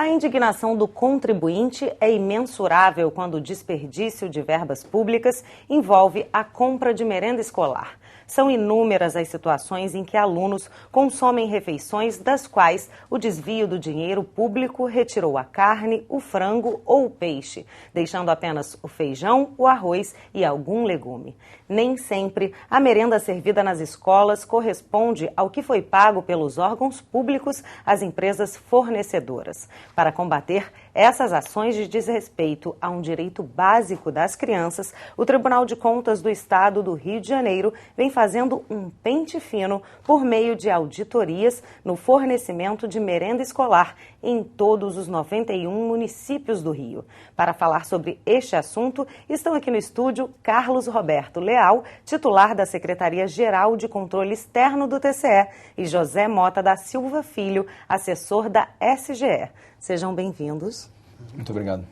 indignação do contribuinte é imensurável quando o desperdício de verbas públicas envolve a compra de merenda escolar. São inúmeras as situações em que alunos consomem refeições das quais o desvio do dinheiro público retirou a carne, o frango ou o peixe, deixando apenas o feijão, o arroz e algum legume. Nem sempre a merenda servida nas escolas corresponde ao que foi pago pelos órgãos públicos às empresas fornecedoras. Para combater essas ações de desrespeito a um direito básico das crianças, o Tribunal de Contas do Estado do Rio de Janeiro vem fazendo um pente fino por meio de auditorias no fornecimento de merenda escolar em todos os 91 municípios do Rio. Para falar sobre este assunto, estão aqui no estúdio Carlos Roberto Leal, titular da Secretaria-Geral de Controle Externo do TCE, e José Mota da Silva Filho, assessor da SGE. Sejam bem-vindos. Muito obrigado.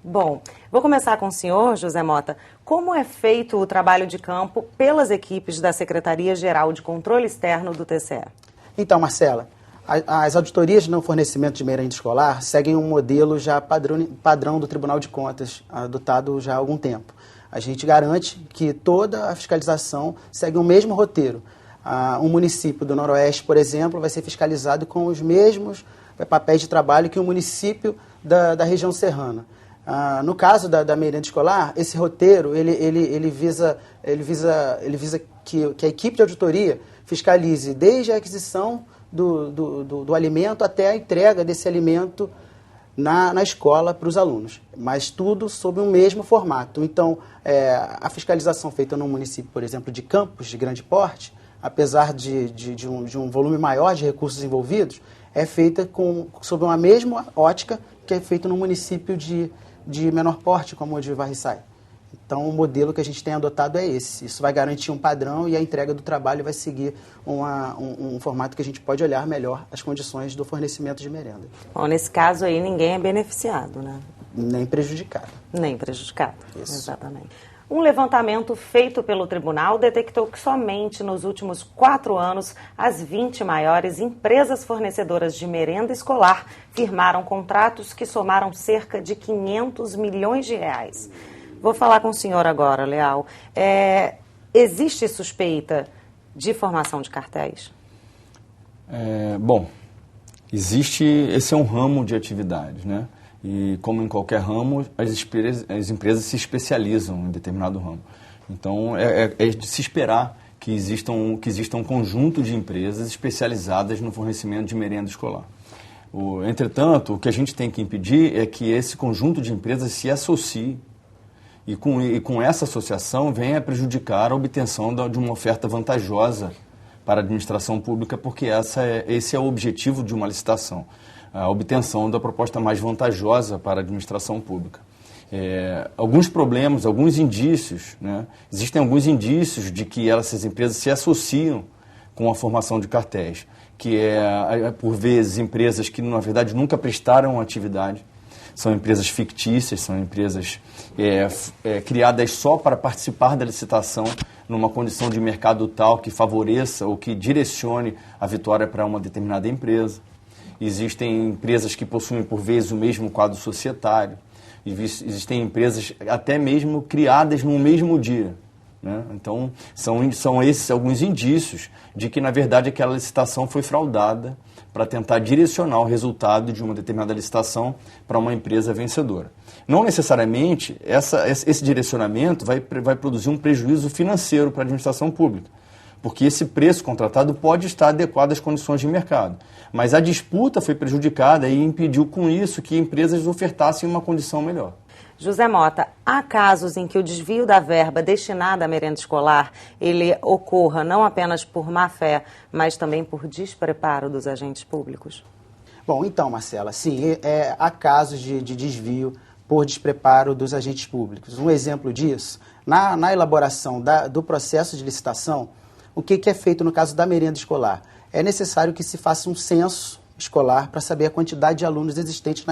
Bom, vou começar com o senhor, José Mota. Como é feito o trabalho de campo pelas equipes da Secretaria-Geral de Controle Externo do TCE? Então, Marcela, as auditorias no fornecimento de merenda escolar seguem um modelo já padrão do Tribunal de Contas, adotado já há algum tempo. A gente garante que toda a fiscalização segue o mesmo roteiro. Um município do Noroeste, por exemplo, vai ser fiscalizado com os mesmos papéis de trabalho que o município da região serrana. No caso da merenda escolar, esse roteiro ele visa que a equipe de auditoria fiscalize desde a aquisição do alimento até a entrega desse alimento na escola para os alunos, mas tudo sob o mesmo formato. Então, a fiscalização feita no município, por exemplo, de Campos, de grande porte, apesar de um volume maior de recursos envolvidos, é feita sob uma mesma ótica que é feita no município de menor porte, como o de Varriçai. Então, o modelo que a gente tem adotado é esse. Isso vai garantir um padrão e a entrega do trabalho vai seguir um formato que a gente pode olhar melhor as condições do fornecimento de merenda. Bom, nesse caso aí, ninguém é beneficiado, né? Nem prejudicado. Nem prejudicado, Isso. Exatamente. Um levantamento feito pelo tribunal detectou que somente nos últimos 4 anos, as 20 maiores empresas fornecedoras de merenda escolar firmaram contratos que somaram cerca de 500 milhões de reais. Vou falar com o senhor agora, Leal. Existe suspeita de formação de cartéis? Bom, esse é um ramo de atividade, né? E como em qualquer ramo, as empresas se especializam em determinado ramo. Então, é de se esperar que exista um conjunto de empresas especializadas no fornecimento de merenda escolar. Entretanto, o que a gente tem que impedir é que esse conjunto de empresas se associe e com essa associação venha a prejudicar a obtenção de uma oferta vantajosa para a administração pública, porque esse é o objetivo de uma licitação. A obtenção da proposta mais vantajosa para a administração pública. Alguns problemas, alguns indícios, né? Existem alguns indícios de que essas empresas se associam com a formação de cartéis, que por vezes, empresas que, na verdade, nunca prestaram atividade, são empresas fictícias, são empresas criadas só para participar da licitação numa condição de mercado tal que favoreça ou que direcione a vitória para uma determinada empresa. Existem empresas que possuem, por vezes, o mesmo quadro societário. Existem empresas até mesmo criadas no mesmo dia, né? Então, são esses alguns indícios de que, na verdade, aquela licitação foi fraudada para tentar direcionar o resultado de uma determinada licitação para uma empresa vencedora. Não necessariamente esse direcionamento vai produzir um prejuízo financeiro para a administração pública, porque esse preço contratado pode estar adequado às condições de mercado. Mas a disputa foi prejudicada e impediu com isso que empresas ofertassem uma condição melhor. José Mota, há casos em que o desvio da verba destinada à merenda escolar ele ocorra não apenas por má-fé, mas também por despreparo dos agentes públicos? Bom, então, Marcela, sim, há casos de desvio por despreparo dos agentes públicos. Um exemplo disso, na elaboração do processo de licitação, o que é feito no caso da merenda escolar? É necessário que se faça um censo escolar para saber a quantidade de alunos existentes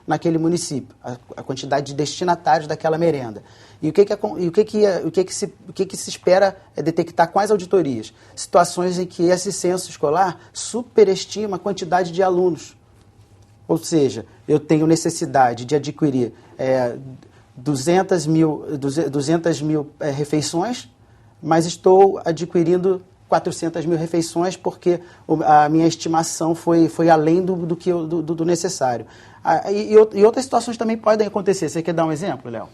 naquele município, a quantidade de destinatários daquela merenda. E o que se espera é detectar com as auditorias? Situações em que esse censo escolar superestima a quantidade de alunos Ou seja, eu tenho necessidade de adquirir 200 mil refeições, mas estou adquirindo 400 mil refeições porque a minha estimação foi além do necessário. E outras situações também podem acontecer. Você quer dar um exemplo, Léo?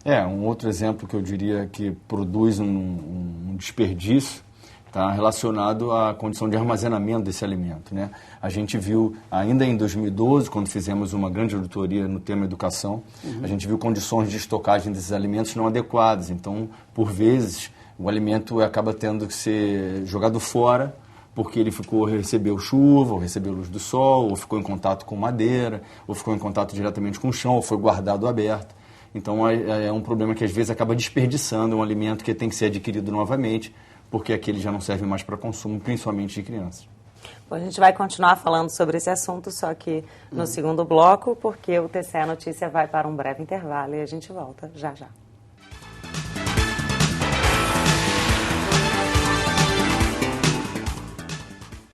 Um outro exemplo que eu diria que produz um desperdício está relacionado à condição de armazenamento desse alimento, né? A gente viu, ainda em 2012, quando fizemos uma grande auditoria no tema educação, a gente viu condições de estocagem desses alimentos não adequadas. Então, por vezes, o alimento acaba tendo que ser jogado fora porque ele recebeu chuva, ou recebeu luz do sol, ou ficou em contato com madeira, ou ficou em contato diretamente com o chão, ou foi guardado aberto. Então, é um problema que às vezes acaba desperdiçando um alimento que tem que ser adquirido novamente, porque aquele já não serve mais para consumo, principalmente de crianças. Bom, a gente vai continuar falando sobre esse assunto, só que no segundo bloco, porque o TCE Notícia vai para um breve intervalo e a gente volta já já.